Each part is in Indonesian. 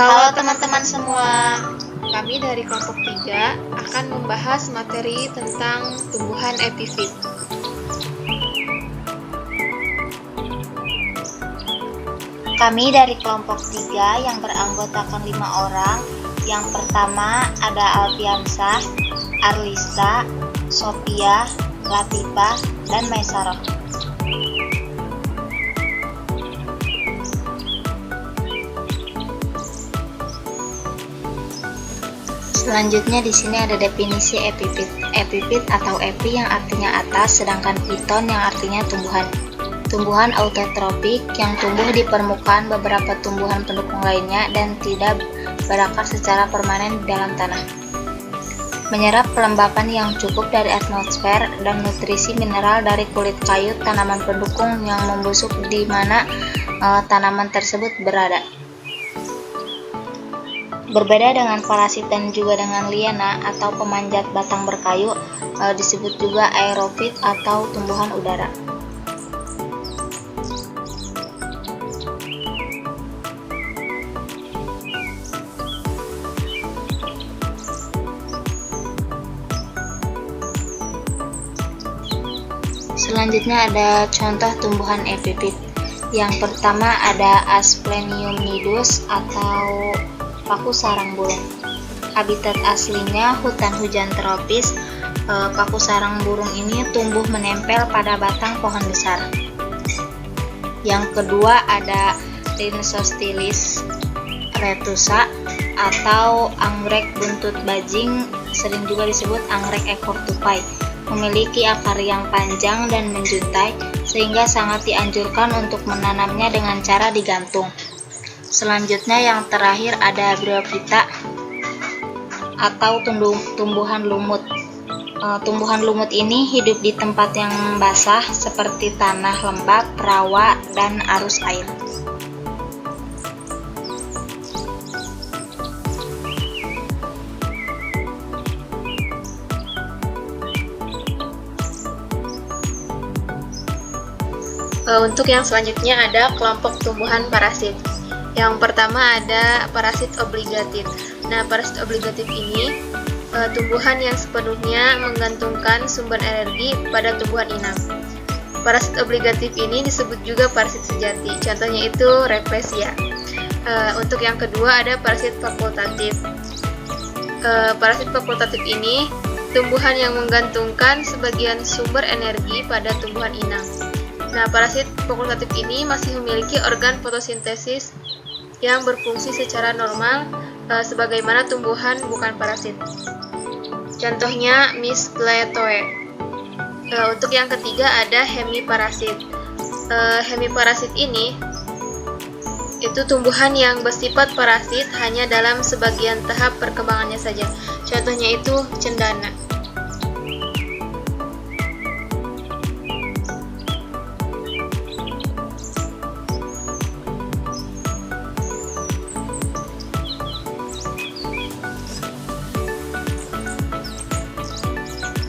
Halo teman-teman semua. Kami dari kelompok 3 akan membahas materi tentang tumbuhan epifit. Kami dari kelompok 3 yang beranggotakan 5 orang. Yang pertama ada Alfiansah, Arlisa, Sophia, Latifah, dan Maisaroh. Selanjutnya di sini ada definisi epifit. Epifit atau epi yang artinya atas, sedangkan fiton yang artinya tumbuhan. Tumbuhan autotrofik yang tumbuh di permukaan beberapa tumbuhan pendukung lainnya dan tidak berakar secara permanen di dalam tanah. Menyerap kelembapan yang cukup dari atmosfer dan nutrisi mineral dari kulit kayu tanaman pendukung yang membusuk di mana tanaman tersebut berada. Berbeda dengan parasit dan juga dengan liana atau pemanjat batang berkayu, disebut juga aerofit atau tumbuhan udara. Selanjutnya ada contoh tumbuhan epifit. Yang pertama ada Asplenium nidus atau paku sarang burung. Habitat aslinya hutan hujan tropis. Paku sarang burung ini tumbuh menempel pada batang pohon besar. Yang kedua ada Rhinostolis retusa atau anggrek buntut bajing, sering juga disebut anggrek ekor tupai. Memiliki akar yang panjang dan menjuntai sehingga sangat dianjurkan untuk menanamnya dengan cara digantung. Selanjutnya yang terakhir ada Bryophyta atau tumbuhan lumut. Tumbuhan lumut ini hidup di tempat yang basah seperti tanah lembab, rawa, dan arus air. Untuk yang selanjutnya ada kelompok tumbuhan parasit. Yang pertama ada parasit obligatif. Nah, parasit obligatif ini tumbuhan yang sepenuhnya menggantungkan sumber energi pada tumbuhan inang. Parasit obligatif ini disebut juga parasit sejati. Contohnya itu Rafflesia. Untuk yang kedua ada parasit fakultatif. Parasit fakultatif ini tumbuhan yang menggantungkan sebagian sumber energi pada tumbuhan inang. Nah, parasit fakultatif ini masih memiliki organ fotosintesis yang berfungsi secara normal sebagaimana tumbuhan bukan parasit. Contohnya Mistletoe. Untuk yang ketiga ada hemiparasit. Hemiparasit ini itu tumbuhan yang bersifat parasit hanya dalam sebagian tahap perkembangannya saja. Contohnya itu cendana.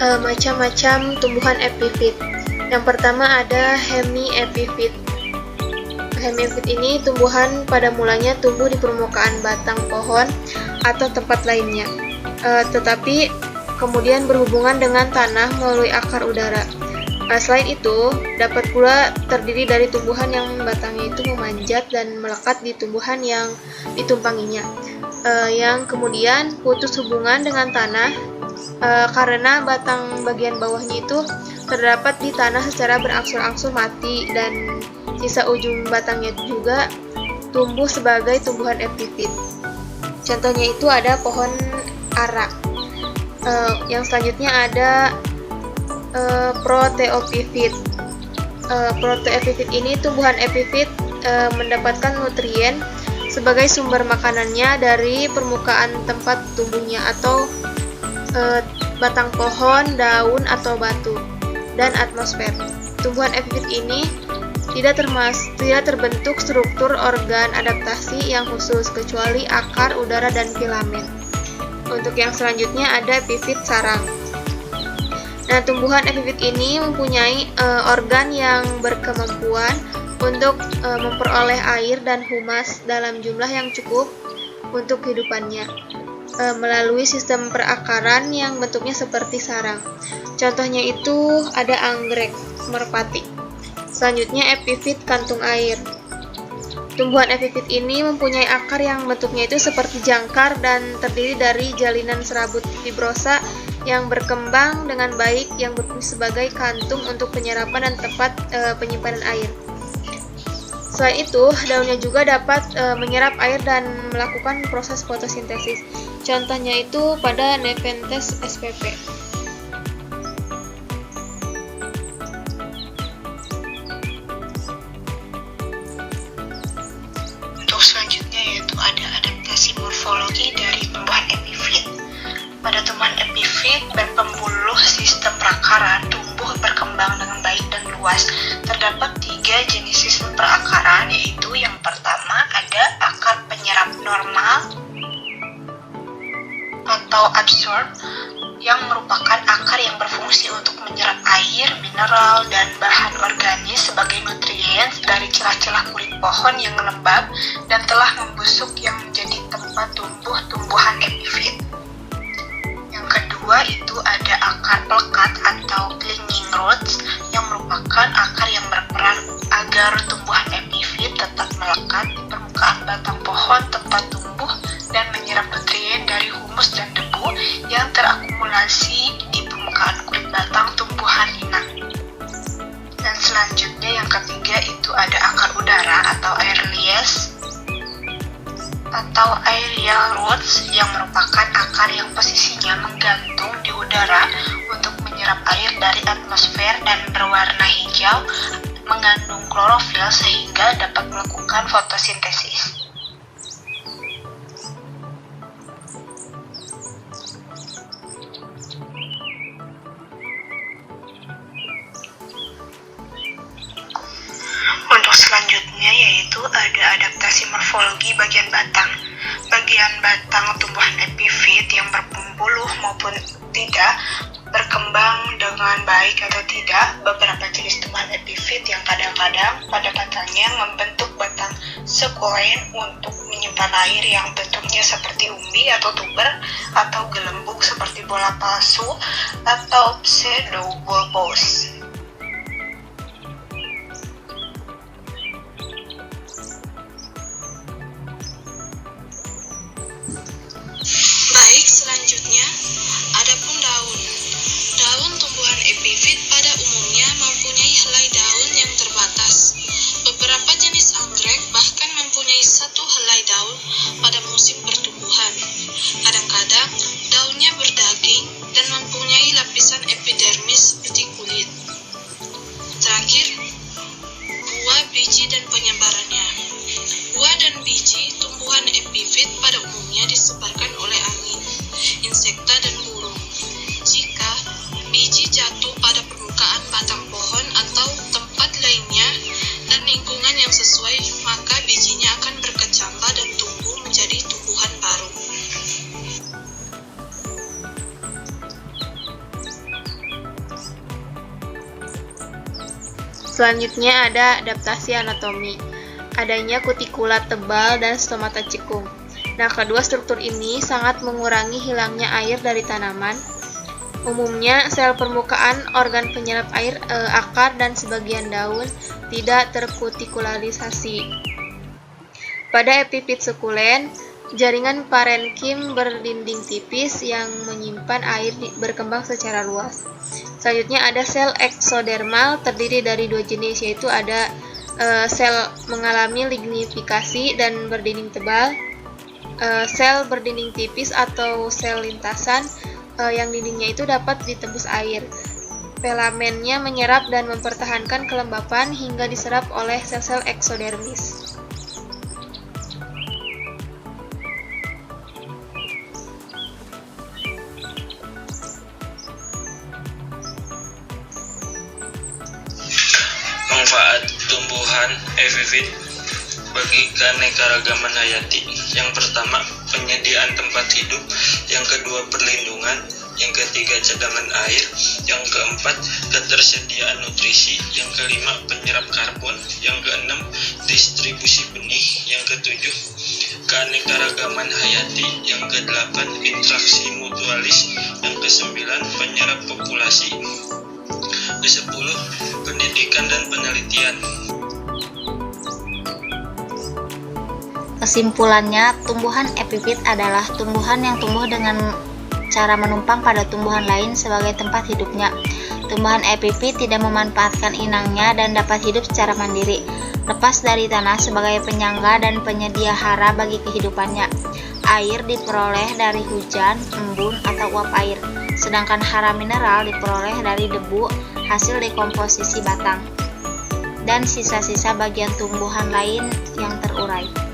Macam-macam tumbuhan epifit. Yang pertama ada hemiepifit. Hemiepifit ini tumbuhan pada mulanya tumbuh di permukaan batang pohon atau tempat lainnya, tetapi kemudian berhubungan dengan tanah melalui akar udara. Selain itu, dapat pula terdiri dari tumbuhan yang batangnya itu memanjat dan melekat di tumbuhan yang ditumpanginya, yang kemudian putus hubungan dengan tanah karena batang bagian bawahnya itu terdapat di tanah secara berangsur-angsur mati dan sisa ujung batangnya juga tumbuh sebagai tumbuhan epifit. Contohnya itu ada pohon ara. Yang selanjutnya ada Proteophyit. Proteophyit ini tumbuhan epifit mendapatkan nutrien sebagai sumber makanannya dari permukaan tempat tumbuhnya atau batang pohon, daun atau batu, dan atmosfer. Tumbuhan epifit ini tidak terbentuk struktur organ adaptasi yang khusus kecuali akar, udara, dan filamen. Untuk yang selanjutnya ada epifit sarang. Nah, tumbuhan epifit ini mempunyai organ yang berkemampuan untuk memperoleh air dan humas dalam jumlah yang cukup untuk kehidupannya melalui sistem perakaran yang bentuknya seperti sarang. Contohnya itu ada anggrek merpati. Selanjutnya epifit kantung air. Tumbuhan epifit ini mempunyai akar yang bentuknya itu seperti jangkar dan terdiri dari jalinan serabut fibrosa yang berkembang dengan baik yang berfungsi sebagai kantung untuk penyerapan dan tempat penyimpanan air. Selain itu, daunnya juga dapat menyerap air dan melakukan proses fotosintesis. Contohnya itu pada Nepenthes spp. Untuk selanjutnya yaitu ada adaptasi morfologi dari tumbuhan epifit. Pada tumbuhan epifit berpembuluh sistem perakaran tumbuh berkembang dengan baik dan luas. Terdapat 3 jenis sistem perakaran, yaitu yang pertama ada akar penyerap normal atau absorb, yang merupakan akar yang berfungsi untuk menyerap air, mineral, dan bahan organis sebagai nutrien dari celah-celah kulit pohon yang lembab dan telah membusuk yang menjadi tempat tumbuh tumbuhan epifit. Yang kedua itu ada akar pelekat atau clinging roots, yang merupakan akar yang berperan agar tumbuhan epifit tetap melekat di permukaan batang pohon tempat tumbuh dan menyerap nutrien dari humus dan debu yang terakumulasi di permukaan kulit batang tumbuhan inang. Dan selanjutnya yang ketiga itu ada akar udara atau airless atau aerial roots, yang merupakan akar yang posisinya menggantung di udara untuk menyerap air dari atmosfer dan berwarna hijau, mengandung klorofil sehingga dapat melakukan fotosintesis. Untuk selanjutnya yaitu ada adaptasi morfologi bagian batang. Bagian batang tumbuhan epifit yang berpembuluh maupun tidak berkembang dengan baik atau tidak. Beberapa jenis tumbuhan epifit yang kadang-kadang pada batangnya membentuk batang sekulen untuk menyimpan air yang bentuknya seperti umbi atau tuber, atau gelembung seperti bola palsu atau pseudobulbous. Baik, selanjutnya, adapun daun. Daun tumbuhan epifit pada umumnya mempunyai helai daun yang terbatas. Beberapa jenis anggrek bahkan mempunyai 1 helai daun pada musim pertumbuhan. Kadang-kadang, daunnya berdaging dan mempunyai lapisan epidermis seperti kulit. Terakhir, buah, biji, dan penyebarannya. Buah dan biji tumbuhan epifit pada umumnya disebarkan oleh angin, insekta, dan burung. Jika biji jatuh pada permukaan batang pohon atau tempat lainnya dan lingkungan yang sesuai, maka bijinya akan berkecambah dan tumbuh menjadi tumbuhan baru. Selanjutnya ada adaptasi anatomi. Adanya kutikula tebal dan stomata cekung. Nah, kedua struktur ini sangat mengurangi hilangnya air dari tanaman. Umumnya, sel permukaan organ penyerap air, akar, dan sebagian daun tidak terkutikularisasi. Pada epifit sukulen, jaringan parenkim berdinding tipis yang menyimpan air berkembang secara luas. Selanjutnya ada sel eksodermal, terdiri dari 2 jenis, yaitu ada sel mengalami lignifikasi dan berdinding tebal, sel berdinding tipis atau sel lintasan yang dindingnya itu dapat ditembus air. Filamennya menyerap dan mempertahankan kelembapan hingga diserap oleh sel-sel eksodermis. Manfaat tumbuhan epifit bagi keanekaragaman hayati. Yang pertama, penyediaan tempat hidup. Yang kedua, perlindungan. Yang ketiga, cadangan air. Yang keempat, ketersediaan nutrisi. Yang kelima, penyerap karbon. Yang keenam, distribusi benih. Yang ketujuh, keanekaragaman hayati, yang ke-8 interaksi mutualis, yang ke-9 penyerap populasi, ke-10 pendidikan dan penelitian. Kesimpulannya, tumbuhan epifit adalah tumbuhan yang tumbuh dengan cara menumpang pada tumbuhan lain sebagai tempat hidupnya. Tumbuhan epifit tidak memanfaatkan inangnya dan dapat hidup secara mandiri, lepas dari tanah sebagai penyangga dan penyedia hara bagi kehidupannya. Air diperoleh dari hujan, embun, atau uap air, sedangkan hara mineral diperoleh dari debu hasil dekomposisi batang dan sisa-sisa bagian tumbuhan lain yang terurai.